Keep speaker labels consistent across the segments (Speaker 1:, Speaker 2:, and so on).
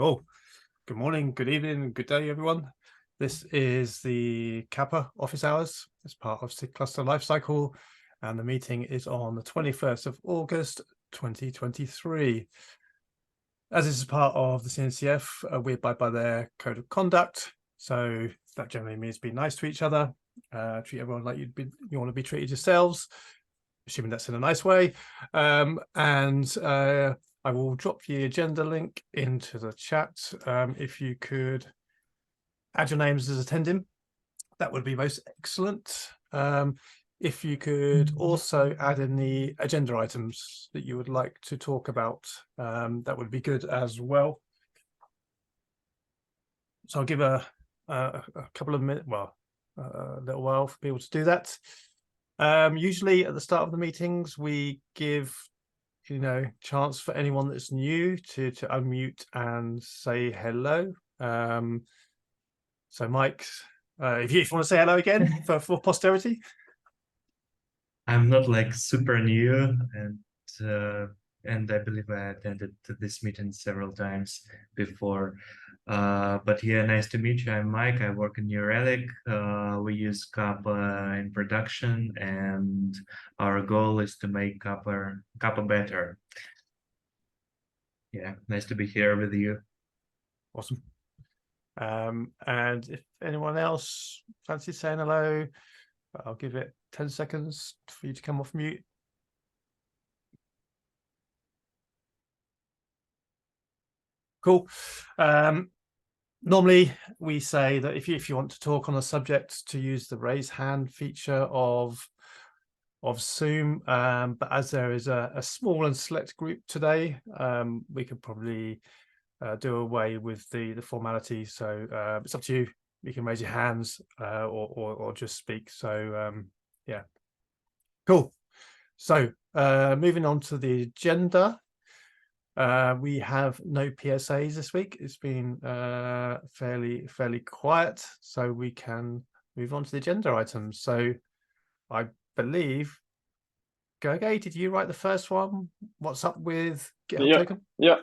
Speaker 1: Oh, good morning, good evening, good day, everyone. This is the Kappa office hours as part of SIG Cluster Lifecycle, and the meeting is on the 21st of August, 2023. As this is part of the CNCF, we abide by their code of conduct, so that generally means be nice to each other, treat everyone like you want to be treated yourselves, assuming that's in a nice way, I will drop the agenda link into the chat. If you could add your names as attending, that would be most excellent. If you could also add in the agenda items that you would like to talk about, that would be good as well. So I'll give a couple of minutes, well, a little while for people to do that. Usually at the start of the meetings, we give chance for anyone that's new to unmute and say hello. So Mike, if you want to say hello again for posterity.
Speaker 2: I'm not like super new, and I believe I attended to this meeting several times before. But yeah, nice to meet you. I'm Mike. I work in New Relic. We use Kappa in production, and our goal is to make Kappa better. Yeah, nice to be here with you.
Speaker 1: Awesome. And if anyone else fancies saying hello, I'll give it 10 seconds for you to come off mute. Cool. Normally we say that if you want to talk on a subject, to use the raise hand feature of Zoom, but as there is a small and select group today, we could probably do away with the formality. So it's up to you. You can raise your hands or just speak. So yeah, cool. So moving on to the agenda. We have no PSAs this week. It's been fairly quiet, so we can move on to the agenda items. So I believe, Gergely, did you write the first one? What's up with GitHub token?
Speaker 3: Yeah.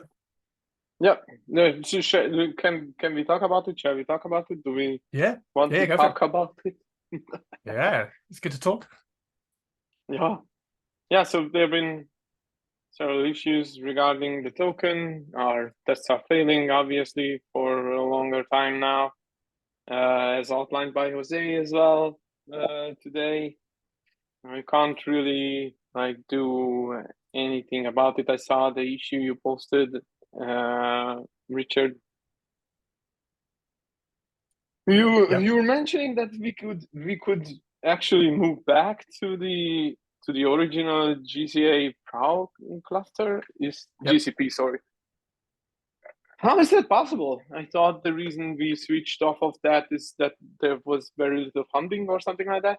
Speaker 3: No, can we talk about it? Shall we talk about it? Do we want to talk about it?
Speaker 1: Yeah, it's good to talk.
Speaker 3: Yeah. So there have been several issues regarding the token. Our tests are failing, obviously, for a longer time now, as outlined by Jose as well today. I can't really do anything about it. I saw the issue you posted, Richard. You were mentioning that we could actually move back to the original GCA Prow cluster. GCP, sorry. How is that possible? I thought the reason we switched off of that is that there was very little funding or something like that.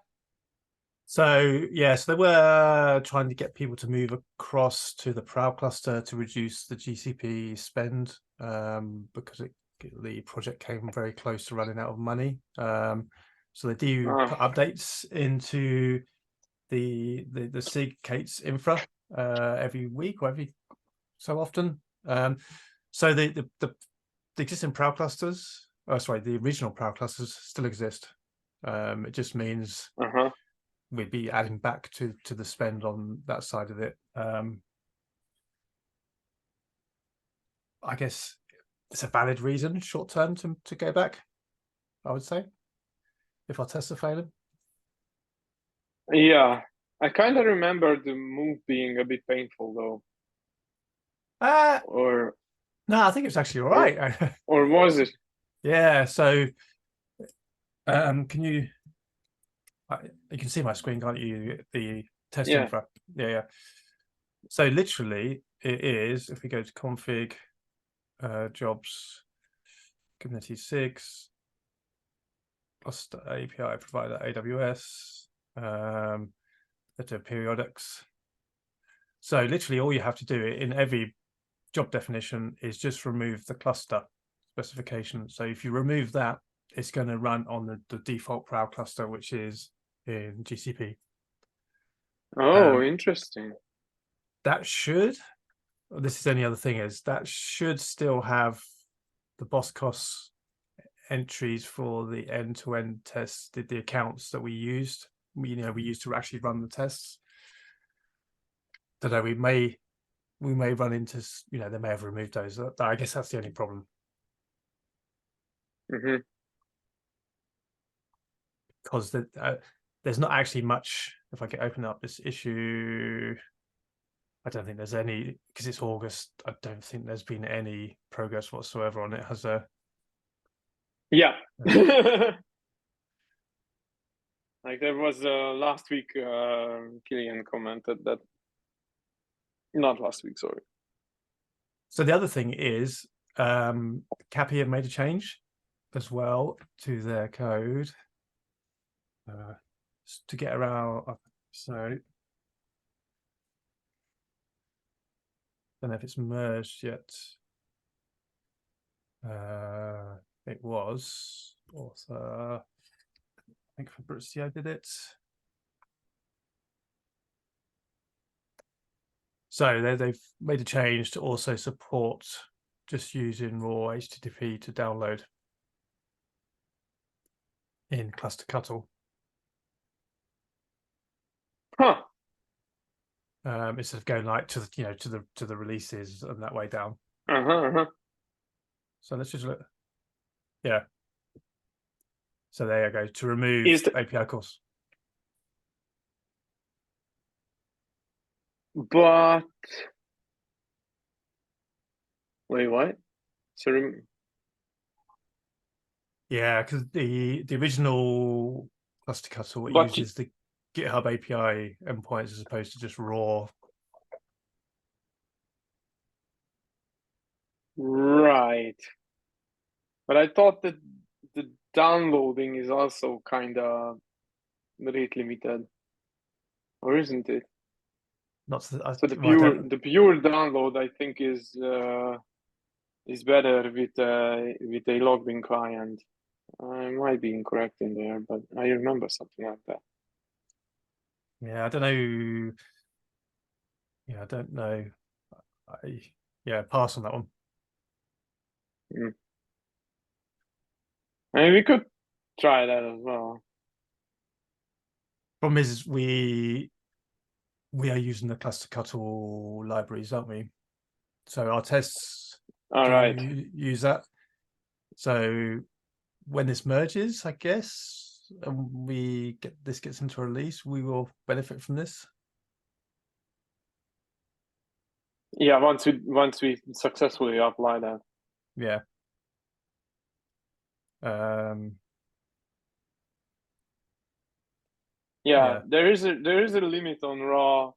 Speaker 1: So yes, they were trying to get people to move across to the Prow cluster to reduce the GCP spend, because the project came very close to running out of money. So they do put updates into the SIG Kate's infra every week or every so often. So the existing Prow clusters, the original Prow clusters still exist. It just means we'd be adding back to the spend on that side of it. I guess it's a valid reason short term to go back, I would say, if our tests are failing.
Speaker 3: Yeah, I kind of remember the move being a bit painful though. Or
Speaker 1: no, I think it's actually all right.
Speaker 3: Or was it?
Speaker 1: Yeah, so can you can see my screen, can't you? The test infra. Yeah. So literally it is, if we go to config, jobs, Kubernetes 6, cluster API provider AWS, let's do periodics. So literally all you have to do in every job definition is just remove the cluster specification. So if you remove that, it's going to run on the default Prow cluster, which is in GCP.
Speaker 3: Oh, interesting.
Speaker 1: That should, this is the only other thing, is that should still have boss costs entries for the end-to-end tests, the accounts that we used. We used to actually run the tests. Don't know. We may run into, they may have removed those. I guess that's the only problem. Because there's not actually much. If I can open up this issue, I don't think there's any, because it's August. I don't think there's been any progress whatsoever on it. Has there?
Speaker 3: Yeah. Like there was last week, Killian commented that, not last week, sorry.
Speaker 1: So the other thing is, Cappy have made a change as well to their code to get around. So I don't know if it's merged yet. It was author. I think Fabrizio did it. So they've made a change to also support just using raw HTTP to download in Cluster Cuttle.
Speaker 3: Huh.
Speaker 1: Instead of going like to the releases and that way down. So let's just look. Yeah. So there you go, to remove API calls.
Speaker 3: But wait, what? So
Speaker 1: yeah, because the original Cluster Cuttle uses the GitHub API endpoints as opposed to just raw.
Speaker 3: Right. But I thought that the downloading is also kind of rate limited, or isn't it?
Speaker 1: Not so
Speaker 3: the pure download, I think, is better with a logged in client. I might be incorrect in there, but I remember something like that.
Speaker 1: Yeah, I don't know. Yeah, I don't know. Pass on that one.
Speaker 3: I mean, we could try that as well.
Speaker 1: Problem is, we are using the Cluster Cuttle libraries, aren't we? So our tests use that. So when this merges, I guess, and this gets into a release, we will benefit from this.
Speaker 3: Yeah, once we successfully apply that.
Speaker 1: Yeah.
Speaker 3: Yeah, there is a limit on raw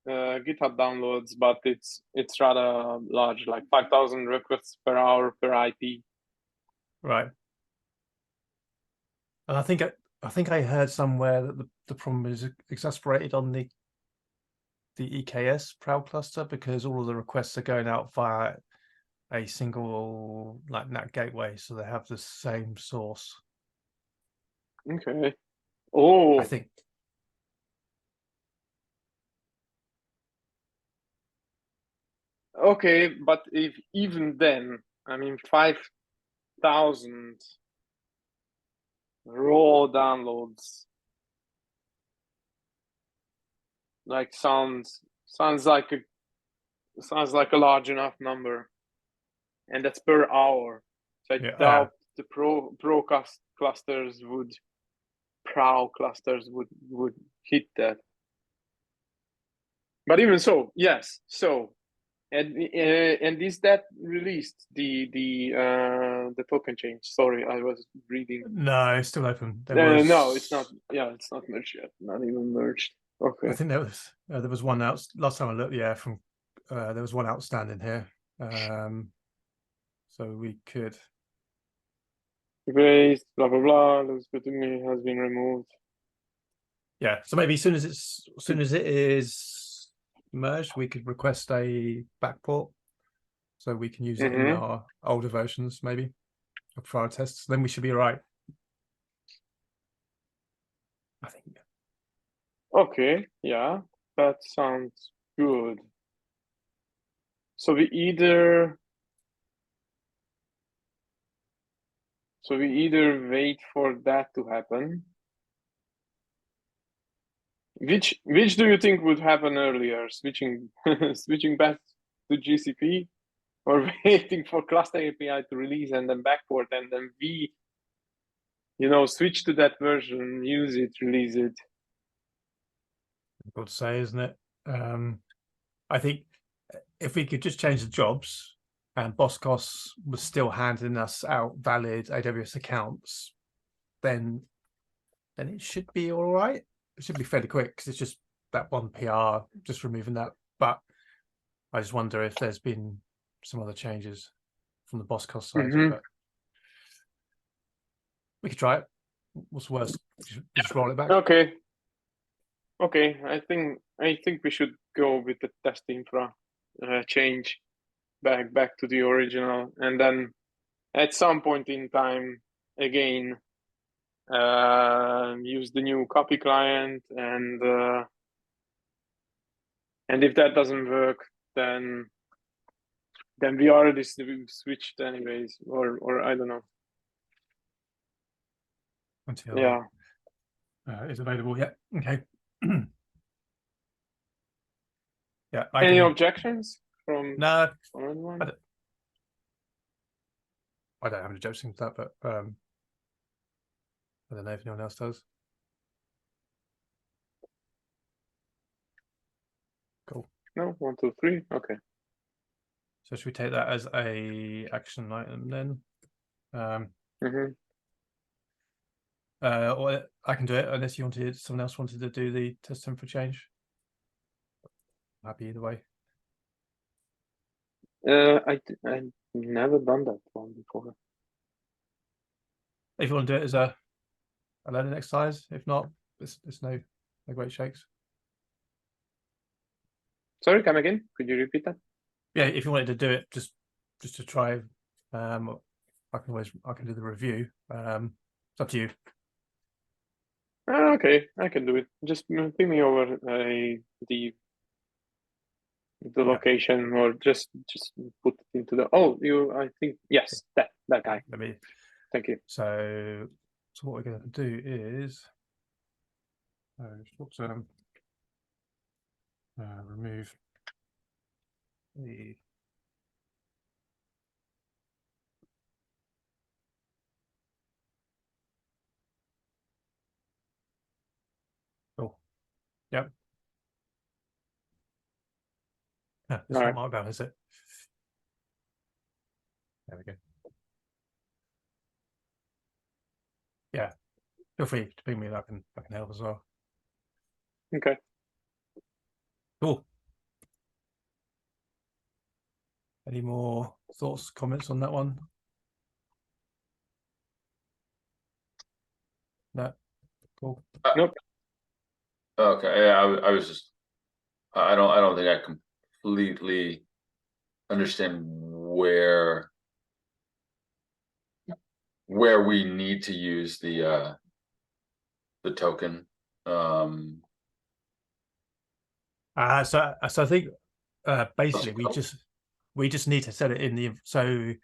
Speaker 3: GitHub downloads, but it's rather large, like 5,000 requests per hour per IP.
Speaker 1: Right. And I think I heard somewhere that the problem is exacerbated on the EKS Proud cluster, because all of the requests are going out via a single NAT gateway, so they have the same source.
Speaker 3: Okay. Oh,
Speaker 1: I think.
Speaker 3: Okay, but if even then, I mean, 5,000 raw downloads, like sounds like a large enough number, and that's per hour. So I doubt the pro clusters would hit that. But even so, yes. So, and is that released the token change? Sorry, I was reading.
Speaker 1: No, it's still open.
Speaker 3: No, it's not. Yeah, it's not merged yet. Not even merged. Okay.
Speaker 1: I think there was one out last time I looked. Yeah, from there was one outstanding here. So we could
Speaker 3: erased, blah blah blah. Looks good to me. Has been removed.
Speaker 1: Yeah, so maybe as soon as it is merged, we could request a backport, so we can use it in our older versions, maybe for our tests. Then we should be all right, I think.
Speaker 3: Okay, yeah, that sounds good. So we either So we either wait for that to happen. Which do you think would happen earlier? Switching back to GCP, or waiting for cluster API to release and then backport, and then we, switch to that version, use it, release it.
Speaker 1: Difficult to say, isn't it? I think if we could just change the jobs and Boskos was still handing us out valid AWS accounts, then it should be all right. It should be fairly quick because it's just that one PR, just removing that. But I just wonder if there's been some other changes from the Boskos side. But we could try it. What's the worst? Just roll it back.
Speaker 3: Okay. I think we should go with the test infra change back to the original, and then at some point in time again use the new copy client, and if that doesn't work, then we already switched anyways, or I don't know.
Speaker 1: Until
Speaker 3: yeah
Speaker 1: is available. Yeah. Okay. Yeah.
Speaker 3: Any objections from
Speaker 1: No,
Speaker 3: anyone?
Speaker 1: I don't have any objections to that, but I don't know if anyone else does. Cool.
Speaker 3: No, 1, 2, 3. Okay.
Speaker 1: So should we take that as a action item then? Or I can do it unless someone else wanted to do the test infra change. I'm happy either way.
Speaker 3: I never done that one before.
Speaker 1: If you want to do it as a learning exercise, if not, it's no great shakes.
Speaker 3: Sorry, come again. Could you repeat that?
Speaker 1: Yeah, if you wanted to do it, just to try. I can do the review. It's up to you.
Speaker 3: Okay, I can do it. Just ping me over the location, or just put it into the. I think yes, that guy.
Speaker 1: Let me.
Speaker 3: Thank you.
Speaker 1: So what we're going to do is short term remove the yep. It's not Markdown, is it? There we go. Yeah, feel free to ping me. That can help as well.
Speaker 3: Okay.
Speaker 1: Cool. Any more thoughts, comments on that one? No. Cool.
Speaker 3: Nope.
Speaker 4: Okay. Yeah, I was just. I don't think I completely understand where we need to use the token.
Speaker 1: So I think basically we just need to set it in the. So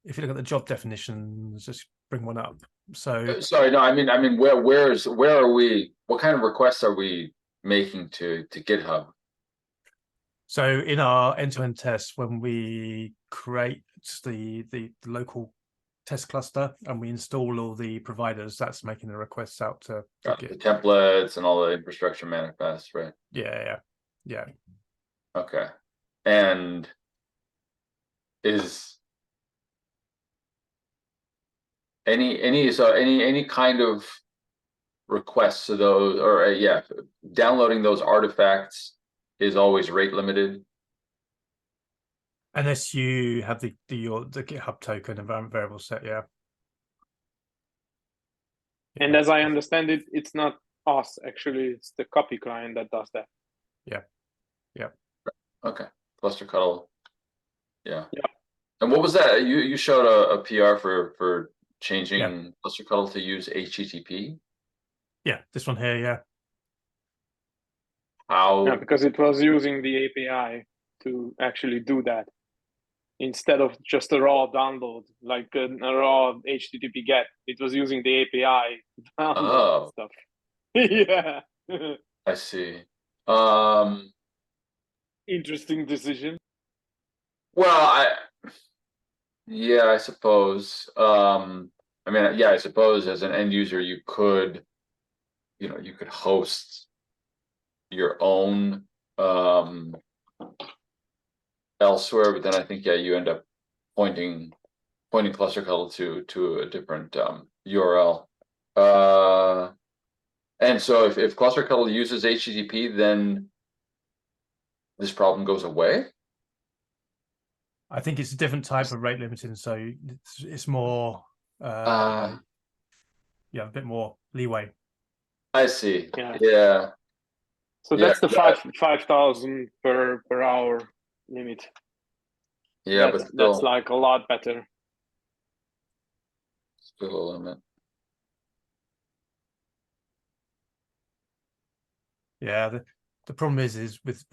Speaker 1: if you look at the job definitions, just bring one up. So
Speaker 4: sorry, no, I mean where are we? What kind of requests are we making to GitHub?
Speaker 1: So in our end-to-end tests, when we create the local test cluster and we install all the providers, that's making the requests out to
Speaker 4: the templates and all the infrastructure manifests, right?
Speaker 1: Yeah.
Speaker 4: Okay. And is any kind of requests to those, or downloading those artifacts is always rate limited,
Speaker 1: unless you have the GitHub token environment variable set.
Speaker 3: And as I understand it, it's not us actually; it's the copy client that does that.
Speaker 1: Yeah.
Speaker 4: Okay. Cluster cuddle. Yeah. And what was that? You showed a PR for changing cluster cuddle to use HTTP.
Speaker 1: Yeah, this one here. Yeah.
Speaker 4: How?
Speaker 3: Yeah, because it was using the API to actually do that. instead of just a raw download, like a raw HTTP GET. It was using the API to download stuff. Yeah.
Speaker 4: I see.
Speaker 3: Interesting decision.
Speaker 4: Well, yeah, I suppose. I mean, yeah, I suppose as an end user, you could host your own elsewhere, but then I think, yeah, you end up pointing cluster cuddle to a different URL. And so if cluster cuddle uses HTTP, then this problem goes away.
Speaker 1: I think it's a different type of rate limiting, so it's more yeah, a bit more leeway.
Speaker 4: I see.
Speaker 3: Yeah.
Speaker 4: Yeah.
Speaker 3: So that's the 5,000 per hour limit.
Speaker 4: Yeah,
Speaker 3: that's,
Speaker 4: but still,
Speaker 3: that's like a lot better.
Speaker 4: Still a limit.
Speaker 1: Yeah, the problem is with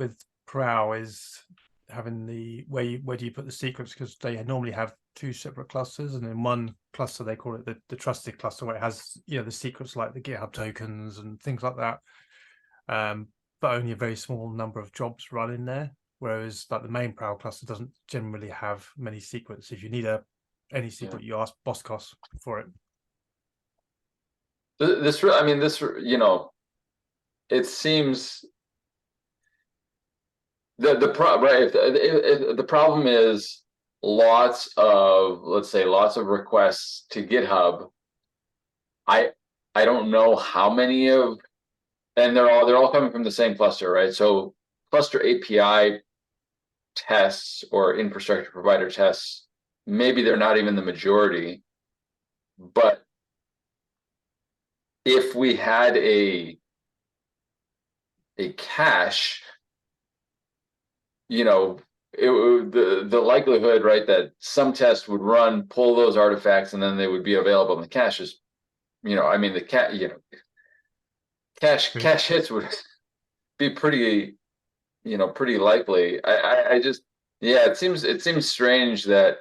Speaker 1: Prow is having the where do you put the secrets, because they normally have two separate clusters, and in one cluster they call it the trusted cluster, where it has the secrets like the GitHub tokens and things like that, but only a very small number of jobs run in there, whereas like the main Prow cluster doesn't generally have many secrets. If you need any secret, you ask Boscos for it.
Speaker 4: It seems the problem is lots of requests to GitHub. I don't know how many of, and they're all coming from the same cluster, right? So cluster API tests or infrastructure provider tests, maybe they're not even the majority, but if we had a cache, the likelihood, right, that some test would run, pull those artifacts, and then they would be available in the cache is, cache hits would be pretty likely. I just, it seems strange that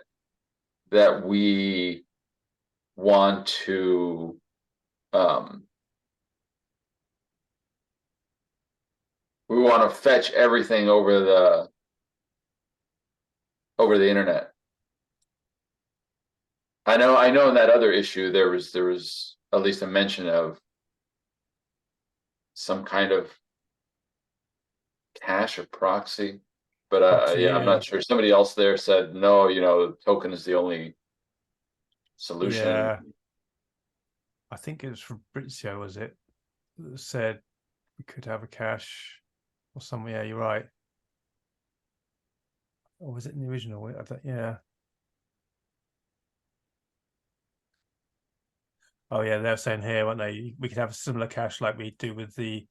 Speaker 4: we want to fetch everything over the internet. I know in that other issue there was at least a mention of some kind of cache or proxy, but I'm not sure. Somebody else there said no, token is the only solution.
Speaker 1: Yeah, I think it was Fabrizio, was it, that said we could have a cache or something. Yeah, you're right. Or was it in the original? Yeah. Oh yeah, they're saying here, weren't they? We could have a similar cache like we do with the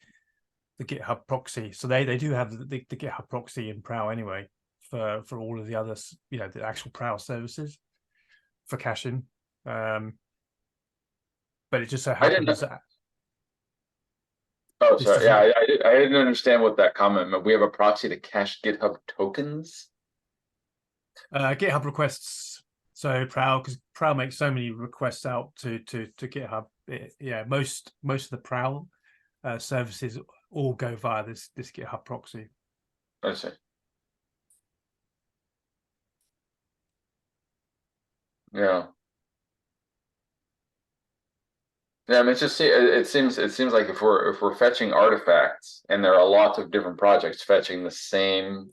Speaker 1: GitHub proxy. So they do have the GitHub proxy in Prow anyway for all of the others, the actual Prow services for caching. But it just so happens that.
Speaker 4: Oh, sorry. Yeah, I didn't understand what that comment meant. We have a proxy to cache GitHub tokens.
Speaker 1: GitHub requests. So because Prow makes so many requests out to GitHub. Most of the Prow services all go via this GitHub proxy.
Speaker 4: I see. Yeah. Yeah, I mean, it seems like if we're fetching artifacts, and there are lots of different projects fetching the same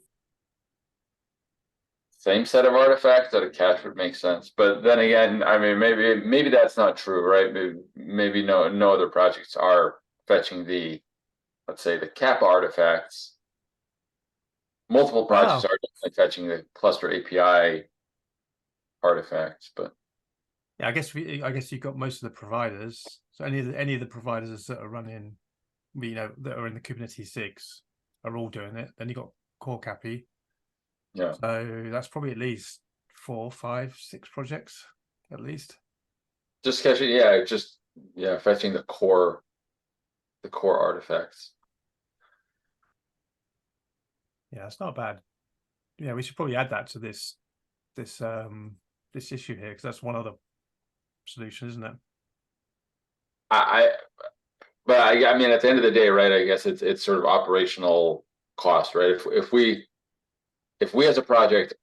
Speaker 4: set of artifacts, that a cache would make sense. But then again, I mean, maybe that's not true, right? Maybe no other projects are fetching let's say the Kappa artifacts. Multiple projects are definitely fetching the cluster API artifacts, but
Speaker 1: yeah, I guess you've got most of the providers. So any of the providers that are running, that are in the Kubernetes SIGs are all doing it. Then you got Core Cappy.
Speaker 4: Yeah.
Speaker 1: So that's probably at least 4, 5, 6 projects at least.
Speaker 4: Just caching, fetching the core artifacts.
Speaker 1: Yeah, it's not bad. Yeah, we should probably add that to this this issue here, because that's one other solution, isn't it?
Speaker 4: But I mean, at the end of the day, right? I guess it's sort of operational cost, right? If we as a project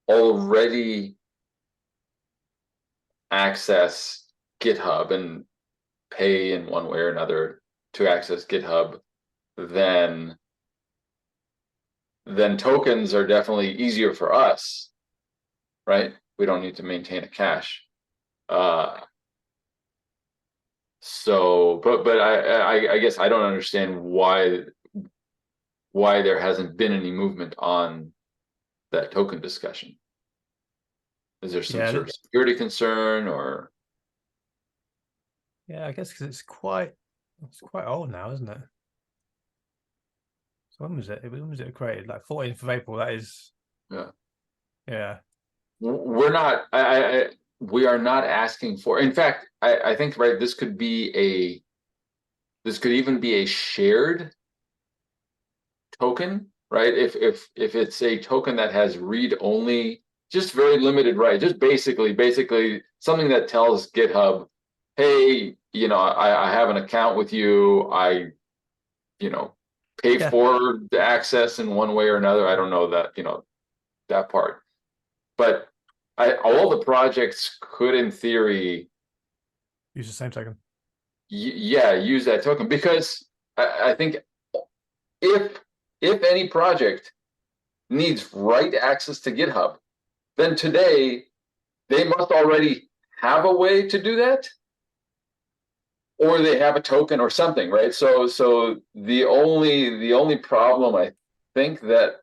Speaker 4: already access GitHub and pay in one way or another to access GitHub, then tokens are definitely easier for us, right? We don't need to maintain a cache. So, but I guess I don't understand why there hasn't been any movement on that token discussion. Is there some sort of security concern, or?
Speaker 1: Yeah, I guess because it's quite old now, isn't it? So when was it? When was it created? Like 14th of April. That is.
Speaker 4: Yeah.
Speaker 1: Yeah.
Speaker 4: We're not. We are not asking for. In fact, I think, right, this could even be a shared token, right? If it's a token that has read only, just very limited, right? Just basically something that tells GitHub, hey, I have an account with you. I, pay for the access in one way or another. I don't know that, that part, but all the projects could, in theory,
Speaker 1: Use the same token.
Speaker 4: Yeah, use that token, because I think if any project needs write access to GitHub, then today they must already have a way to do that, or they have a token or something, right? So the only problem I think that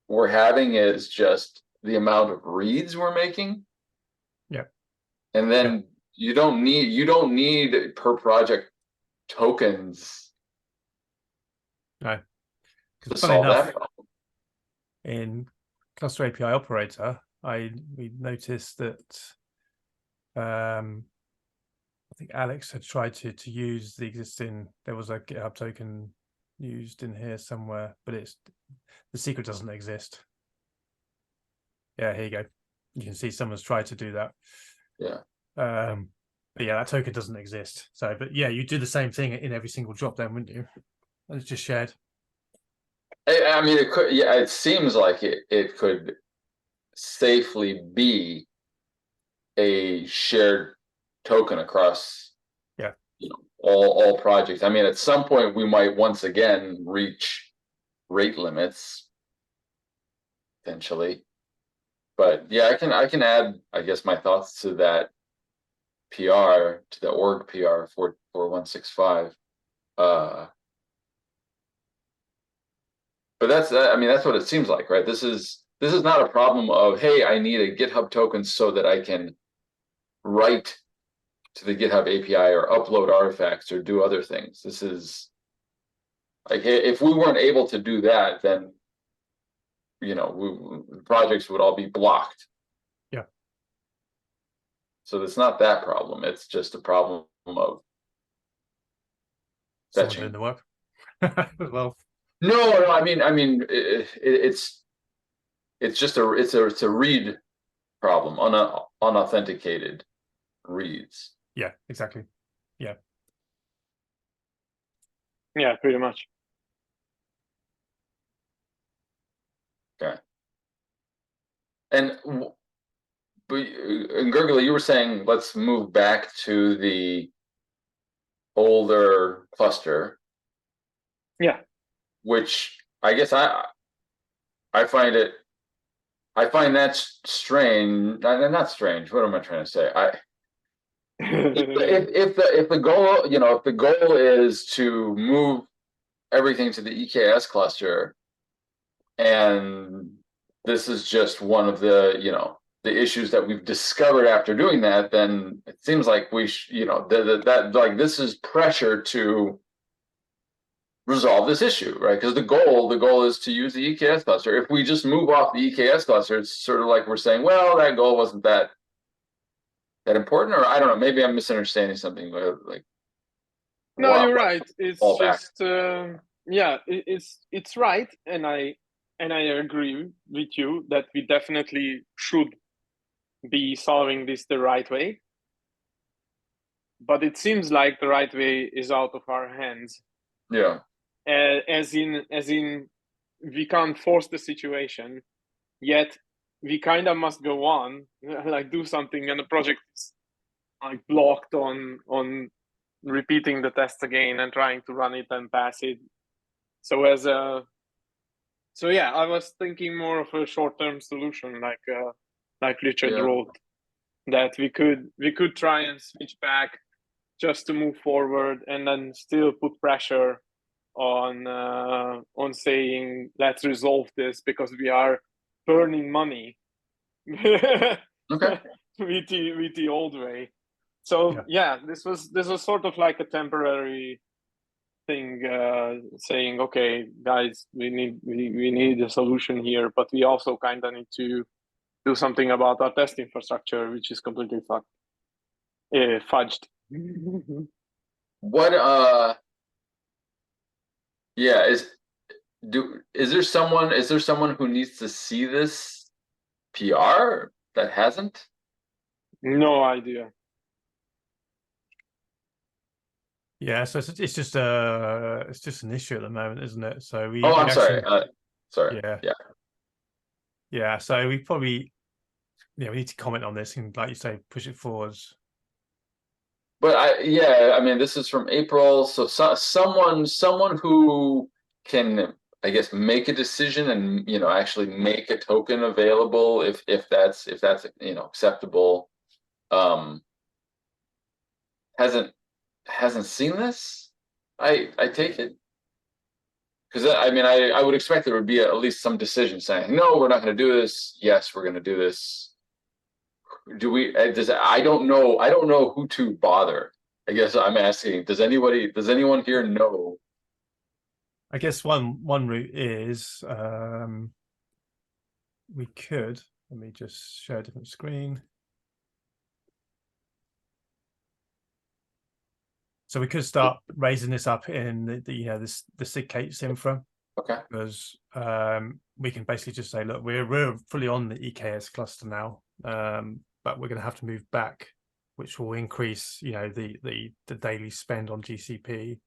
Speaker 4: we're having is just the amount of reads we're making.
Speaker 1: Yeah.
Speaker 4: And then you don't need per project tokens.
Speaker 1: No.
Speaker 4: To solve that problem.
Speaker 1: In Cluster API Operator, we noticed that I think Alex had tried to use the existing. There was a GitHub token used in here somewhere, but the secret doesn't exist. Yeah, here you go. You can see someone's tried to do that.
Speaker 4: Yeah.
Speaker 1: But yeah, that token doesn't exist. So, but yeah, you do the same thing in every single drop down, wouldn't you? And it's just shared.
Speaker 4: I mean, it could. Yeah, it seems like it could safely be a shared token across.
Speaker 1: Yeah.
Speaker 4: All projects. I mean, at some point we might once again reach rate limits, potentially. But yeah, I can add, I guess, my thoughts to that PR, to the org PR 4165. But that's what it seems like, right? This is not a problem of, hey, I need a GitHub token so that I can write to the GitHub API or upload artifacts or do other things. This is like, if we weren't able to do that, then projects would all be blocked.
Speaker 1: Yeah.
Speaker 4: So it's not that problem. It's just a problem of
Speaker 1: someone doing the work. Well,
Speaker 4: no. I mean, it's just a read problem, unauthenticated reads.
Speaker 1: Yeah, exactly. Yeah.
Speaker 3: Yeah, pretty much.
Speaker 4: Okay. And Gergely, you were saying let's move back to the older cluster.
Speaker 3: Yeah. Which
Speaker 4: I guess I find that strange. Not strange. What am I trying to say? If the goal, if the goal is to move everything to the EKS cluster, and this is just one of the the issues that we've discovered after doing that, then it seems like we this is pressure to resolve this issue, right? Because the goal is to use the EKS cluster. If we just move off the EKS cluster, it's sort of like we're saying, well, that goal wasn't that important, or I don't know, maybe I'm misunderstanding something. Like,
Speaker 3: no, you're right. It's just yeah, it's right, and I and I agree with you that we definitely should be solving this the right way. But it seems like the right way is out of our hands.
Speaker 4: Yeah.
Speaker 3: As in, we can't force the situation, yet we kind of must go on, like do something, and the project is like blocked on repeating the test again and trying to run it and pass it. So yeah, I was thinking more of a short-term solution, like Richard
Speaker 4: Yeah.
Speaker 3: wrote, that we could try and switch back just to move forward, and then still put pressure on saying let's resolve this because we are burning money
Speaker 4: Okay.
Speaker 3: with the old way. So yeah, this was sort of like a temporary thing, saying, okay, guys, we need a solution here, but we also kind of need to do something about our test infrastructure, which is completely fudged.
Speaker 4: What yeah, is there someone who needs to see this PR that hasn't?
Speaker 3: No idea.
Speaker 1: Yeah, so it's just an issue at the moment, isn't it? So we
Speaker 4: Oh, I'm
Speaker 1: actually,
Speaker 4: sorry. Sorry.
Speaker 1: Yeah. Yeah, so we probably, we need to comment on this and, like you say, push it forwards.
Speaker 4: But I mean, this is from April, so someone who can, I guess, make a decision and actually make a token available if that's acceptable. Hasn't seen this. I take it, because I mean I would expect there would be at least some decision saying no, we're not going to do this. Yes, we're going to do this. Do we? I don't know who to bother. I guess I'm asking. Does anyone here know?
Speaker 1: I guess one route is we could, let me just share a different screen. So we could start raising this up in the SIG case infra.
Speaker 4: Okay.
Speaker 1: Because we can basically just say, look, we're fully on the EKS cluster now, but we're going to have to move back, which will increase, the daily spend on GCP.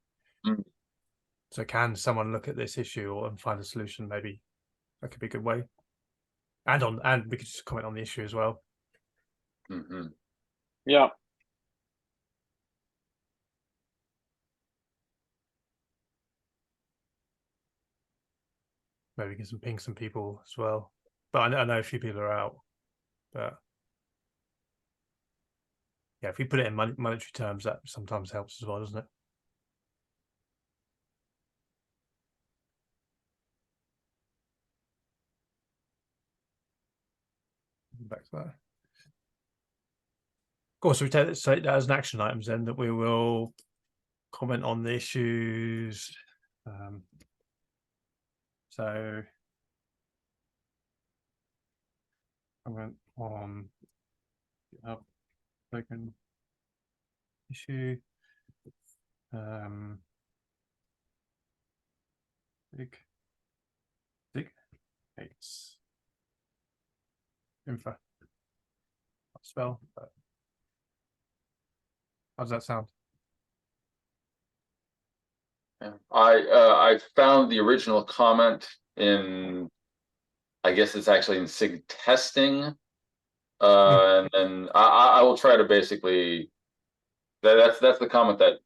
Speaker 4: Mm.
Speaker 1: So can someone look at this issue and find a solution? Maybe that could be a good way. And we could just comment on the issue as well.
Speaker 4: Mm-hmm.
Speaker 3: Yeah.
Speaker 1: Maybe we can ping some people as well. But I know a few people are out. But yeah, if we put it in monetary terms, that sometimes helps as well, doesn't it? Back to that. Of course, we take that as an action items then, that we will comment on the issues. So comment on GitHub token issue. SIG case info. Spell. But how does that sound?
Speaker 4: Yeah. I found the original comment in, I guess it's actually in SIG testing, and then I will try to basically that's the comment that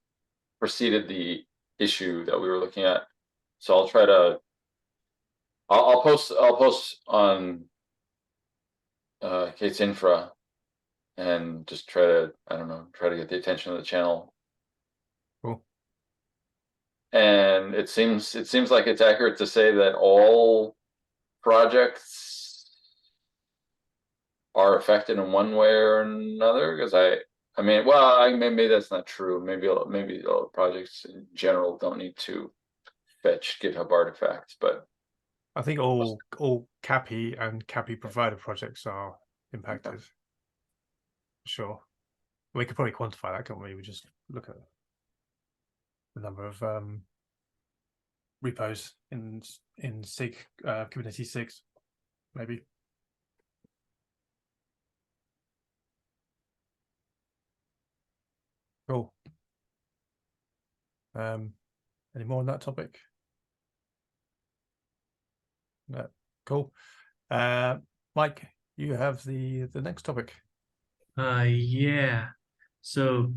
Speaker 4: preceded the issue that we were looking at. So I'll try to I'll post on Kate's infra and just try to, I don't know, try to get the attention of the channel.
Speaker 1: Cool.
Speaker 4: And it seems like it's accurate to say that all projects are affected in one way or another. Because I mean, well, maybe that's not true. Maybe all projects in general don't need to fetch GitHub artifacts, but
Speaker 1: I think all CAPI and CAPI provider projects are impacted.
Speaker 4: Okay.
Speaker 1: Sure. We could probably quantify that, can't we? We just look at the number of repos in SIG, Kubernetes 6, maybe. Cool. Any more on that topic? No. Cool. Mike, you have the next topic.
Speaker 2: Yeah. So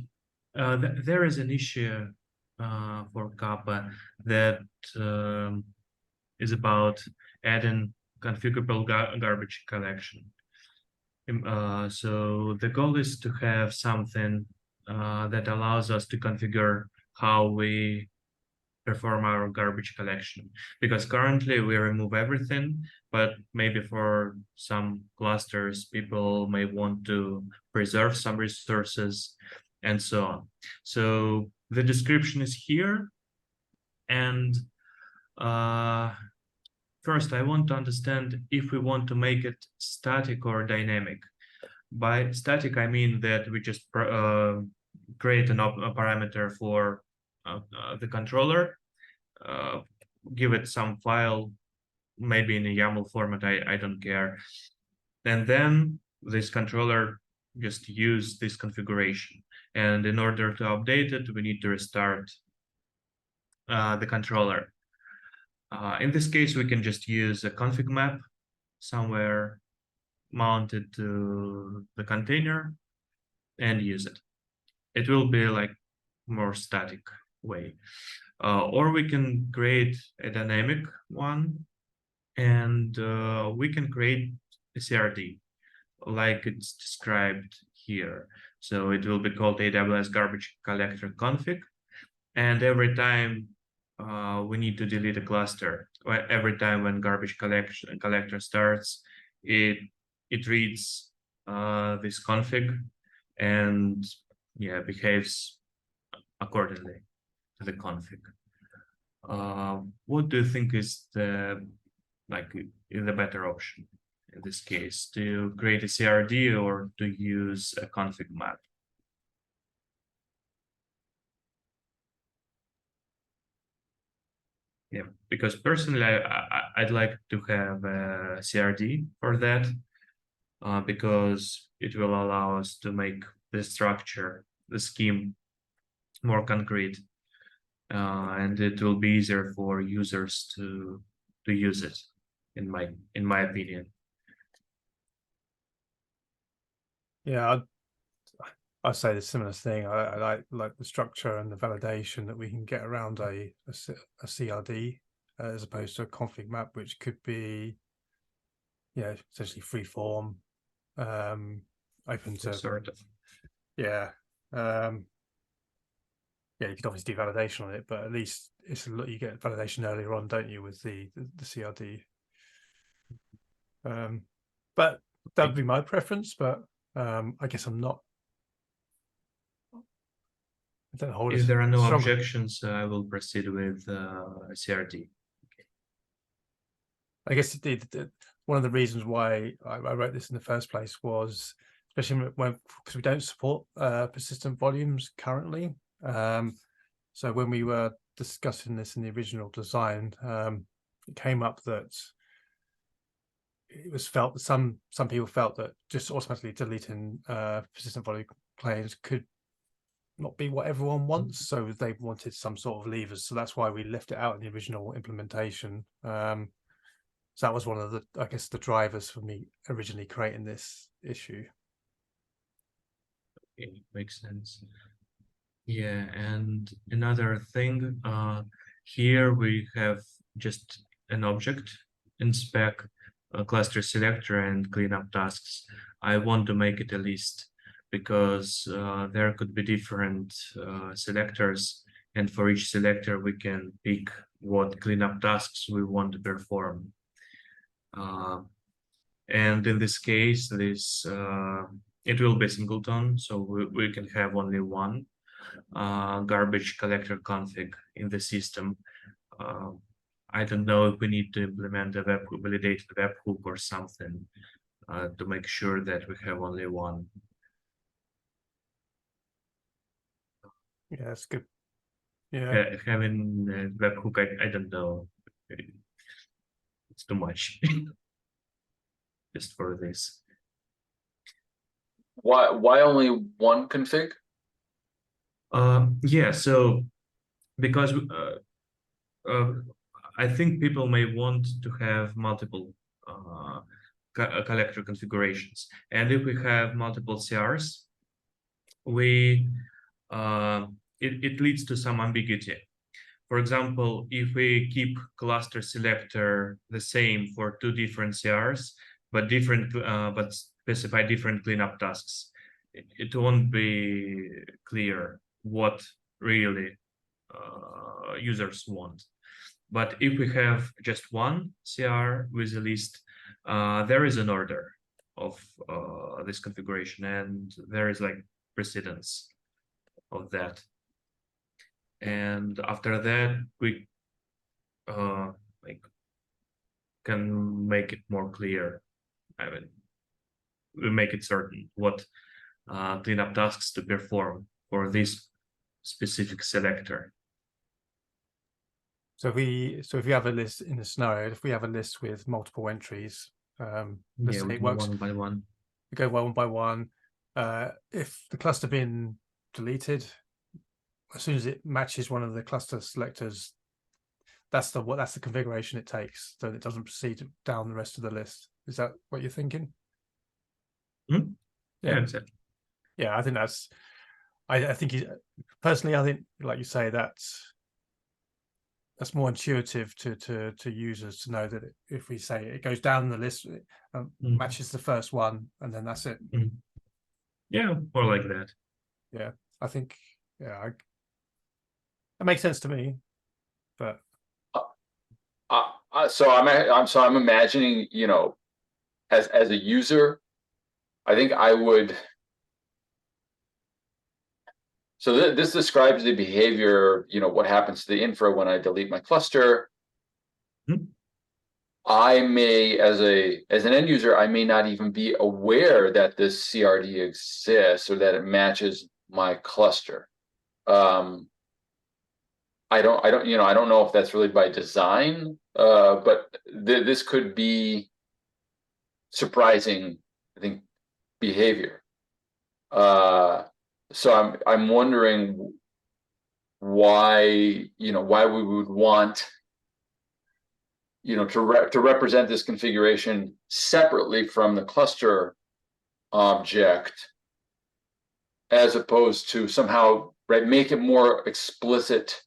Speaker 2: there is an issue for Kappa that is about adding configurable garbage collection. So the goal is to have something that allows us to configure how we perform our garbage collection, because currently we remove everything, but maybe for some clusters people may want to preserve some resources and so on. So the description is here, and first I want to understand if we want to make it static or dynamic. By static I mean that we just create a parameter for the controller, give it some file, maybe in a YAML format, I don't care. And then this controller just use this configuration. And in order to update it, we need to restart the controller. In this case, we can just use a config map somewhere mounted to the container and use it. It will be like more static way. Or we can create a dynamic one, and we can create a CRD like it's described here. So it will be called AWS garbage collector config, and every time we need to delete a cluster, or every time when garbage collector starts, it reads this config and behaves accordingly to the config. What do you think is the better option in this case, to create a CRD or to use a config map? Yeah, because personally I'd like to have a CRD for that, because it will allow us to make the structure, the scheme, more concrete, and it will be easier for users to use it, in my opinion.
Speaker 1: Yeah, I'd say the similar thing. I like the structure and the validation that we can get around a CRD as opposed to a config map, which could be, essentially free form, open to
Speaker 2: sort of.
Speaker 1: Yeah. You could obviously do validation on it, but at least it's you get validation earlier on, don't you, with the CRD? But that would be my preference. But I guess I'm not. I don't hold.
Speaker 2: If there are no objections, I will proceed with CRD.
Speaker 1: I guess one of the reasons why I wrote this in the first place was, especially because we don't support persistent volumes currently. So when we were discussing this in the original design, it came up that it was felt that some people felt that just automatically deleting persistent volume claims could not be what everyone wants. So they wanted some sort of levers. So that's why we left it out in the original implementation. So that was one of the, I guess, the drivers for me originally creating this issue.
Speaker 2: It makes sense. Yeah, and another thing, here we have just an object in spec, a cluster selector and cleanup tasks. I want to make it a list because there could be different selectors, and for each selector we can pick what cleanup tasks we want to perform. And in this case, it will be singleton, so we can have only one garbage collector config in the system. I don't know if we need to implement a validated webhook or something to make sure that we have only one.
Speaker 1: Yeah, that's good. Yeah.
Speaker 2: Having a webhook, I don't know. It's too much just for this.
Speaker 4: Why only one config?
Speaker 2: Yeah, so because I think people may want to have multiple collector configurations, and if we have multiple CRs, it leads to some ambiguity. For example, if we keep cluster selector the same for two different CRs, but specify different cleanup tasks, it won't be clear what really users want. But if we have just one CR with a list, there is an order of this configuration, and there is like precedence of that. And after that, we can make it more clear. I mean, we make it certain what cleanup tasks to perform for this specific selector.
Speaker 1: So if we have a list in a scenario, if we have a list with multiple entries, let's
Speaker 2: Yeah,
Speaker 1: say
Speaker 2: we
Speaker 1: it
Speaker 2: can
Speaker 1: works
Speaker 2: one by one.
Speaker 1: we go one by one. If the cluster bin deleted, as soon as it matches one of the cluster selectors, that's the configuration it takes, so it doesn't proceed down the rest of the list. Is that what you're thinking?
Speaker 2: Hmm? Yeah, exactly.
Speaker 1: Yeah, I think that's. I think personally, I think, like you say, that's more intuitive to users to know that if we say it goes down the list, matches the first one, and then that's it.
Speaker 2: Yeah, more like that.
Speaker 1: Yeah, I think that makes sense to me. But
Speaker 4: so I'm imagining, you know, as a user, I think I would. So this describes the behavior, you know, what happens to the infra when I delete my cluster. I may, as an end user, I may not even be aware that this CRD exists or that it matches my cluster. I don't, you know, I don't know if that's really by design, but this could be surprising, I think, behavior. So I'm wondering why, you know, why we would want, you know, to represent this configuration separately from the cluster object, as opposed to somehow, right, make it more explicit,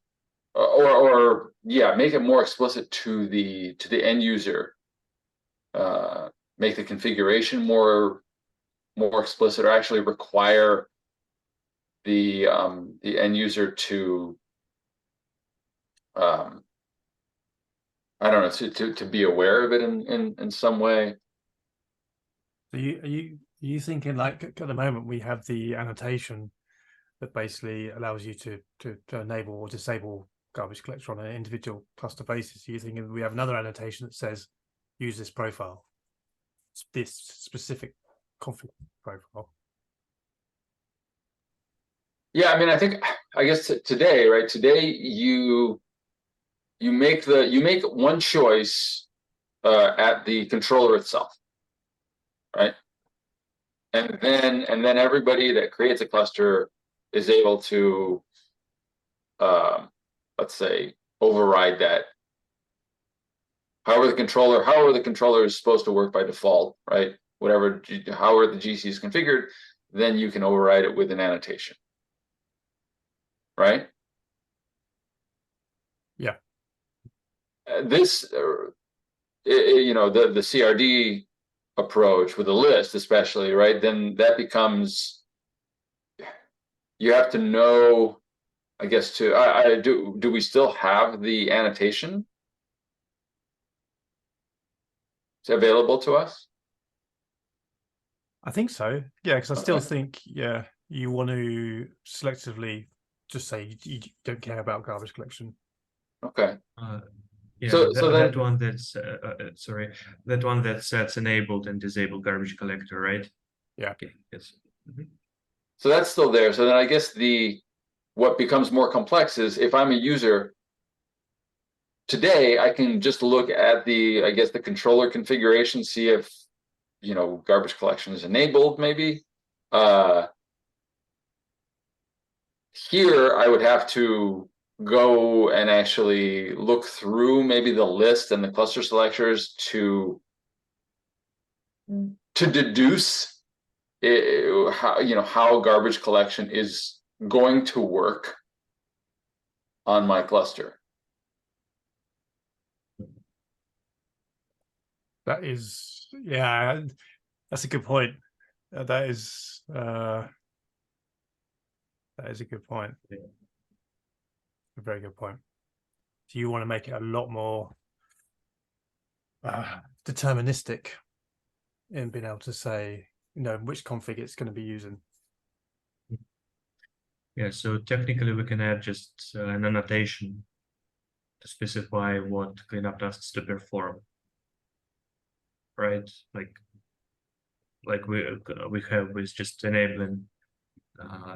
Speaker 4: or yeah, make it more explicit to the end user. Make the configuration more explicit, or actually require the end user to I don't know, to be aware of it in some way.
Speaker 1: are you thinking, like, at the moment we have the annotation that basically allows you to enable or disable garbage collector on an individual cluster basis? Are you thinking we have another annotation that says use this profile, this specific config profile?
Speaker 4: Yeah, I mean, I guess today, right? Today you make one choice at the controller itself, right? And then everybody that creates a cluster is able to, let's say, override that. However the controller is supposed to work by default, right? However the GC is configured, then you can override it with an annotation, right?
Speaker 1: Yeah.
Speaker 4: This, you know, the CRD approach with a list, especially, right? Then that becomes, you have to know, I guess, do we still have the annotation available to us?
Speaker 1: I think so. Yeah, because I still think, yeah, you want to selectively just say you don't care about garbage collection.
Speaker 4: Okay.
Speaker 2: Yeah,
Speaker 4: so
Speaker 2: that one that's sorry, that one that sets enabled and disabled garbage collector, right?
Speaker 1: Yeah.
Speaker 2: Okay. Yes.
Speaker 4: So that's still there. So then I guess what becomes more complex is if I'm a user today, I can just look at the, I guess, the controller configuration, see if, you know, garbage collection is enabled, maybe. Here, I would have to go and actually look through maybe the list and the cluster selectors to deduce how, you know, how garbage collection is going to work on my cluster.
Speaker 1: That is, yeah, that's a good point. That is a good point.
Speaker 2: Yeah.
Speaker 1: A very good point. So you want to make it a lot more deterministic in being able to say, you know, which config it's going to be using.
Speaker 2: Yeah, so technically we can add just an annotation to specify what cleanup tasks to perform, right? Like we have with just enabling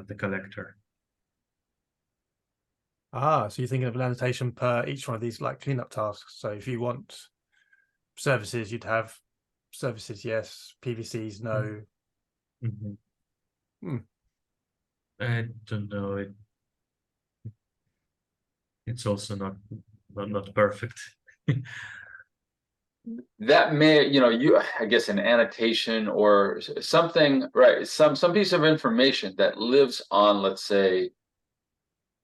Speaker 2: the collector.
Speaker 1: So you're thinking of an annotation per each one of these like cleanup tasks. So if you want services, you'd have services yes, PVCs no.
Speaker 2: Mm-hmm. I don't know. It's also not perfect.
Speaker 4: That may, you know, I guess an annotation or something, right? Some piece of information that lives on, let's say,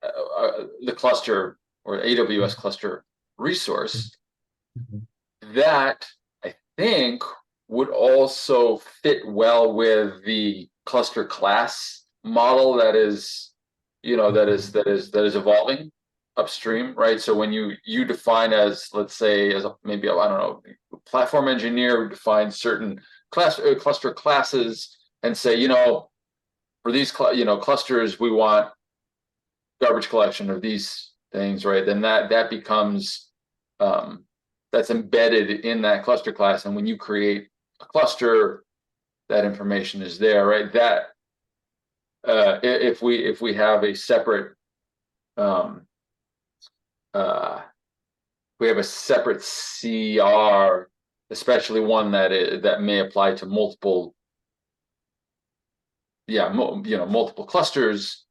Speaker 4: the cluster or AWS cluster resource that I think would also fit well with the cluster class model that is, you know, that is evolving upstream, right? So when you define as, let's say, as maybe I don't know, platform engineer who defines certain cluster classes and say, you know, for these clusters we want garbage collection of these things, right? Then that becomes that's embedded in that cluster class, and when you create a cluster, that information is there, right? That if we have a separate we have a separate CR, especially one that may apply to multiple, multiple clusters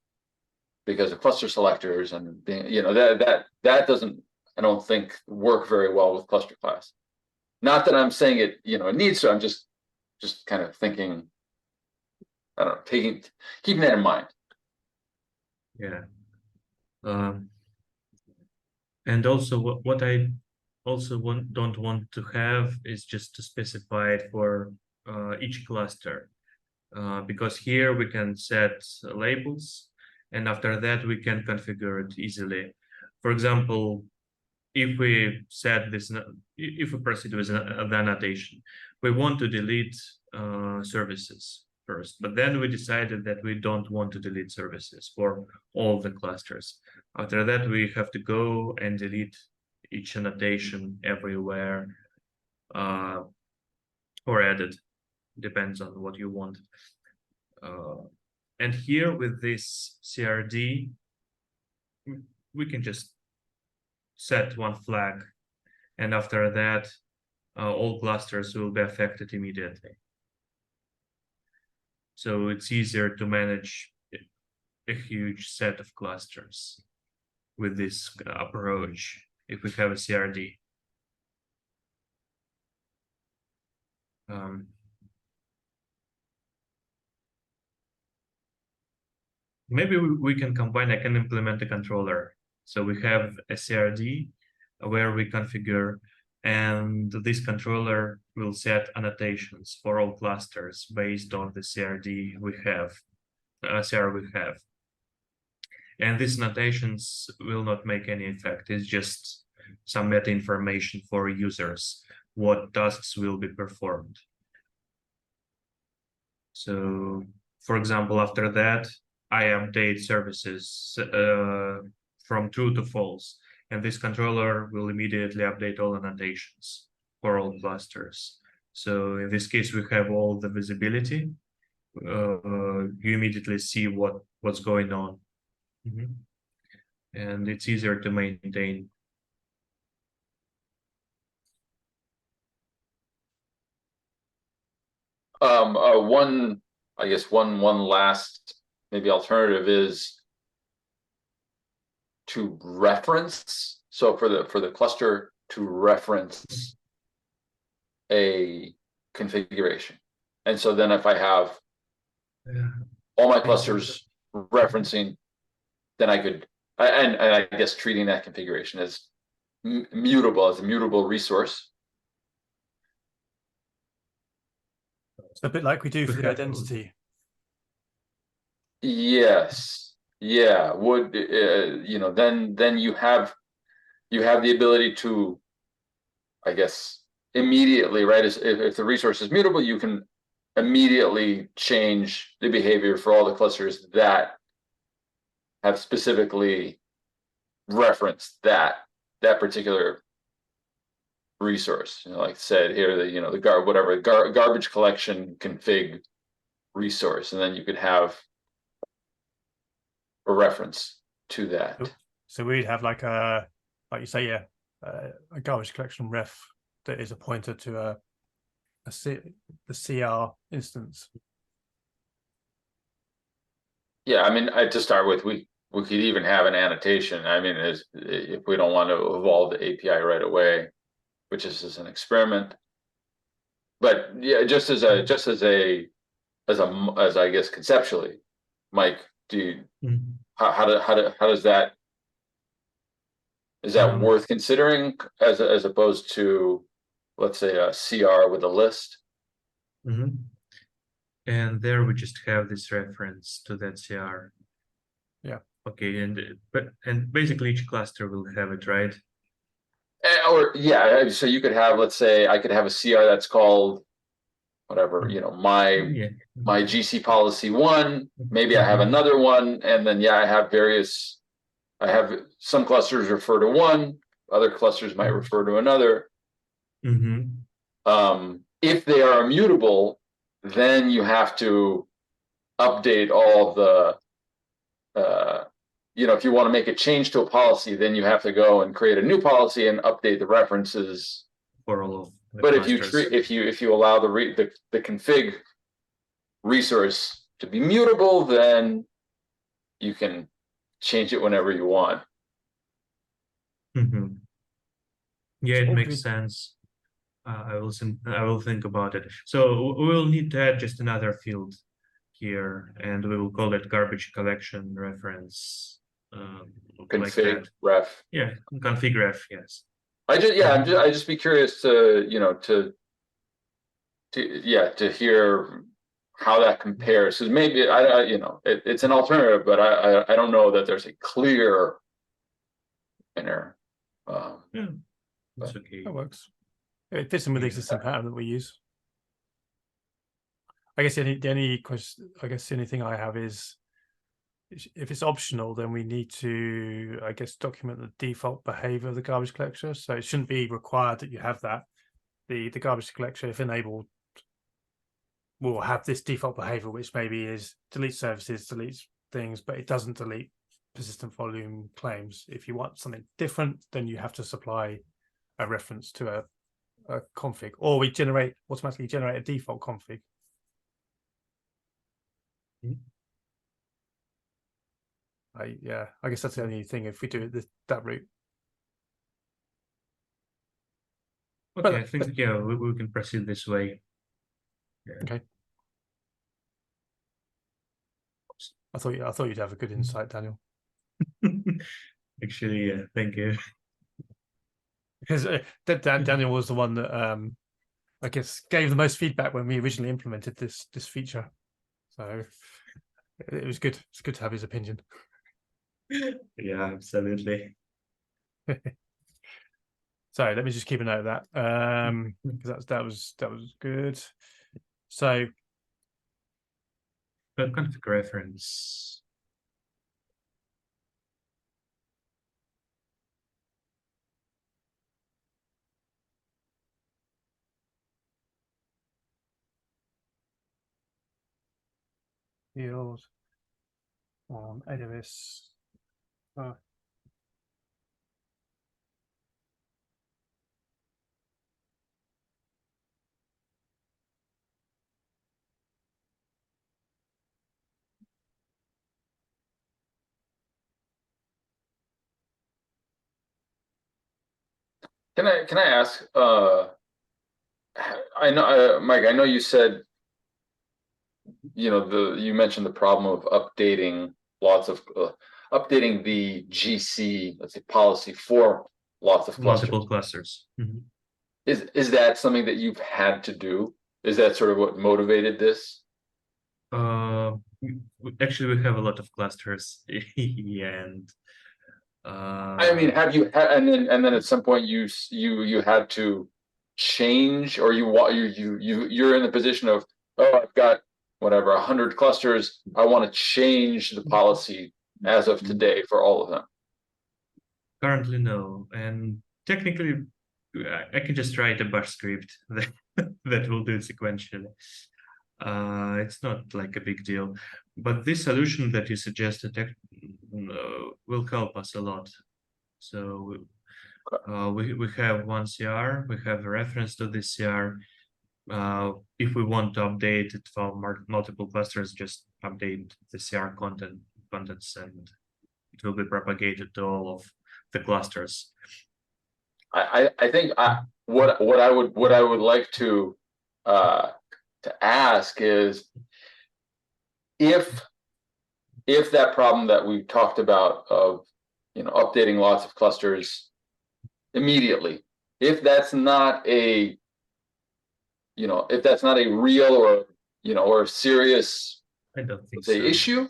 Speaker 4: because of cluster selectors and being, you know, that doesn't, I don't think, work very well with cluster class. Not that I'm saying it, you know, it needs to. I'm just kind of thinking, I don't know, keeping that in mind.
Speaker 2: Yeah. And also what I also don't want to have is just to specify it for each cluster, because here we can set labels, and after that we can configure it easily. For example, if we set this, if we proceed with the annotation, we want to delete services first, but then we decided that we don't want to delete services for all the clusters. After that, we have to go and delete each annotation everywhere, or edit, depends on what you want. And here with this CRD, we can just set one flag, and after that, all clusters will be affected immediately. So it's easier to manage a huge set of clusters with this approach if we have a CRD. Maybe we can combine, I can implement a controller. So we have a CRD where we configure, and this controller will set annotations for all clusters based on the CRD we have, CR we have. And these annotations will not make any effect. It's just some meta information for users, what tasks will be performed. So, for example, after that, I update services from true to false, and this controller will immediately update all annotations for all clusters. So in this case, we have all the visibility. You immediately see what's going on And it's easier to maintain.
Speaker 4: I guess one last maybe alternative is to reference. So for the cluster to reference a configuration. And so then if I have all my clusters referencing, then I could, and I guess treating that configuration as mutable, as a mutable resource.
Speaker 1: It's a bit like we do for the identity.
Speaker 4: Yes. Yeah. Would, you know, then you have the ability to, I guess, immediately, right? If the resource is mutable, you can immediately change the behavior for all the clusters that have specifically referenced that particular resource. You know, like I said here, the garbage collection config resource, and then you could have a reference to that.
Speaker 1: So we'd have like you say, yeah, a garbage collection ref that is a pointer to the CR instance.
Speaker 4: Yeah, I mean, to start with, we could even have an annotation. I mean, if we don't want to evolve the API right away, which is as an experiment. But yeah, just as I guess conceptually, Mike, how does that, is that worth considering as opposed to, let's say, a CR with a list?
Speaker 2: And there we just have this reference to that CR.
Speaker 1: Yeah.
Speaker 2: Okay, and basically each cluster will have it, right?
Speaker 4: Or yeah, so you could have, let's say, I could have a CR that's called whatever, you know, my GC policy 1. Maybe I have another one, and then I have some clusters refer to one, other clusters might refer to another. If they are immutable, then you have to update all the you know, if you want to make a change to a policy, then you have to go and create a new policy and update the references
Speaker 2: for all of the
Speaker 4: but
Speaker 2: clusters.
Speaker 4: if you allow the config resource to be mutable, then you can change it whenever you want.
Speaker 2: Yeah, it makes sense. I will think about it. So we will need to add just another field here, and we will call it garbage collection reference.
Speaker 4: Config
Speaker 2: like
Speaker 4: ref.
Speaker 2: Yeah, config ref. Yes.
Speaker 4: I just be curious to, you know, to hear how that compares, because maybe you know, it's an alternative, but I don't know that there's a clear winner.
Speaker 2: Yeah, that's okay.
Speaker 1: That works. It fits in with the existing pattern that we use. I guess the only question, I guess the only thing I have is, if it's optional, then we need to, I guess, document the default behavior of the garbage collector. So it shouldn't be required that you have that. The garbage collector, if enabled, will have this default behavior, which maybe is delete services, deletes things, but it doesn't delete persistent volume claims. If you want something different, then you have to supply a reference to a config, or we automatically generate a default config. I guess that's the only thing if we do it that route.
Speaker 2: Okay, I think we can proceed this way.
Speaker 1: Okay. I thought you'd have a good insight, Daniel.
Speaker 2: Actually, yeah, thank you.
Speaker 1: Because Daniel was the one that I guess gave the most feedback when we originally implemented this feature. So it was good. It's good to have his opinion.
Speaker 2: Yeah, absolutely.
Speaker 1: So let me just keep a note of that, because that was good. So
Speaker 2: config reference.
Speaker 1: field AWS Oh.
Speaker 4: Can I ask, I know, Mike, I know you said, you know, you mentioned the problem of updating updating the GC, let's say, policy for lots of clusters.
Speaker 2: Multiple clusters. Mhm.
Speaker 4: Is that something that you've had to do? Is that sort of what motivated this?
Speaker 2: Actually, we have a lot of clusters, and
Speaker 4: I mean, have you had, and then at some point you had to change, or you're in the position of, oh, I've got whatever 100 clusters, I want to change the policy as of today for all of them.
Speaker 2: currently no. And technically, I can just write a bash script that that will do it sequentially. It's not like a big deal, but this solution that you suggested will help us a lot. So we have one CR, we have a reference to this CR. If we want to update it for multiple clusters, just update the CR contents, and it will be propagated to all of the clusters.
Speaker 4: I think what I would like to ask is, if that problem that we talked about of, you know, updating lots of clusters immediately, if that's not a, you know, if that's not a real, or, you know, or serious,
Speaker 2: I don't think
Speaker 4: say,
Speaker 2: so.
Speaker 4: issue,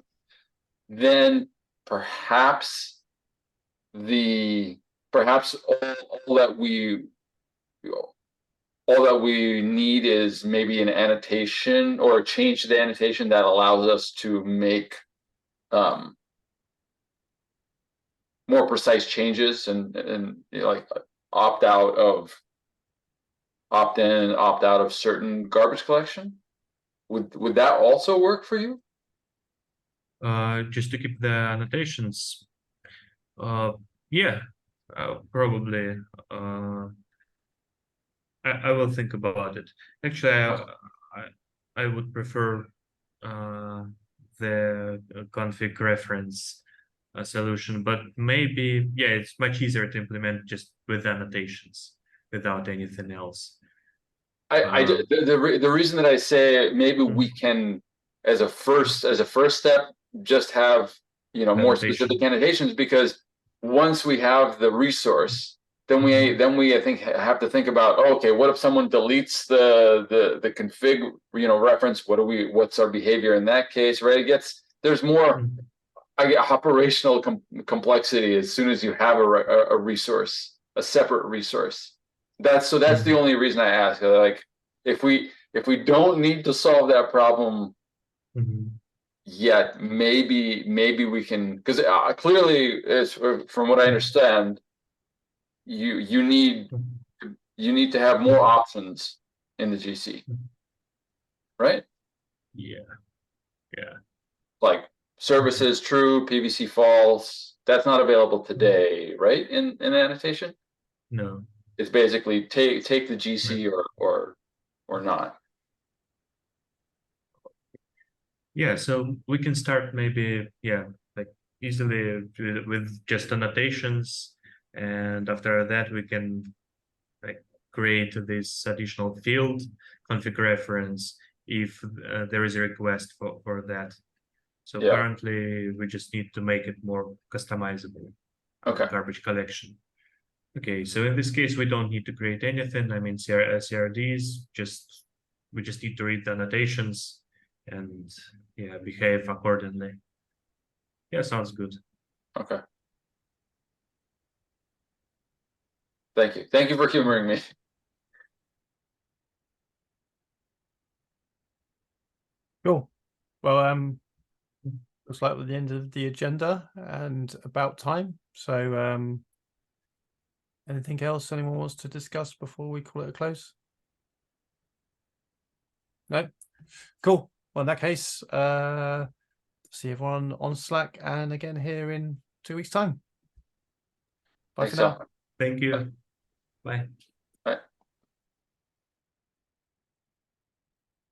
Speaker 4: then perhaps all that we, you know, all that we need is maybe an annotation or a change to the annotation that allows us to make more precise changes, and you know, like opt in, opt out of certain garbage collection. Would that also work for you?
Speaker 2: Just to keep the annotations. Yeah, probably. I will think about it. Actually, I would prefer the config reference solution, but maybe, yeah, it's much easier to implement just with annotations without anything else.
Speaker 4: The reason that I say maybe we can, as a first step, just have, you know, more specific annotations, because once we have the resource, then we I think have to think about, oh, okay, what if someone deletes the config, you know, reference? What's our behavior in that case, right? There's more, I get operational complexity as soon as you have a resource, a separate resource. That's the only reason I ask. Like, if we don't need to solve that problem yet, maybe we can, because clearly, as from what I understand, you need to have more options in the GC, right?
Speaker 2: Yeah.
Speaker 4: Like services true, PVC false. That's not available today, right? In annotation.
Speaker 2: No.
Speaker 4: It's basically take the GC or not.
Speaker 2: Yeah, so we can start maybe, yeah, like easily with just annotations, and after that we can like create this additional field, config reference, if there is a request for that. So currently we just need to make it more customizable.
Speaker 4: Okay.
Speaker 2: Garbage collection. Okay, so in this case we don't need to create anything. I mean, CRDs, we just need to read the annotations and, yeah, behave accordingly. Yeah, sounds good.
Speaker 4: Okay. Thank you for humoring me.
Speaker 1: Cool. Well, looks like we're at the end of the agenda and about time. So anything else anyone wants to discuss before we call it a close? No? Cool. Well, in that case, see everyone on Slack and again here in 2 weeks' time. Bye
Speaker 4: Thanks,
Speaker 1: for now.
Speaker 4: all.
Speaker 2: Thank you. Bye.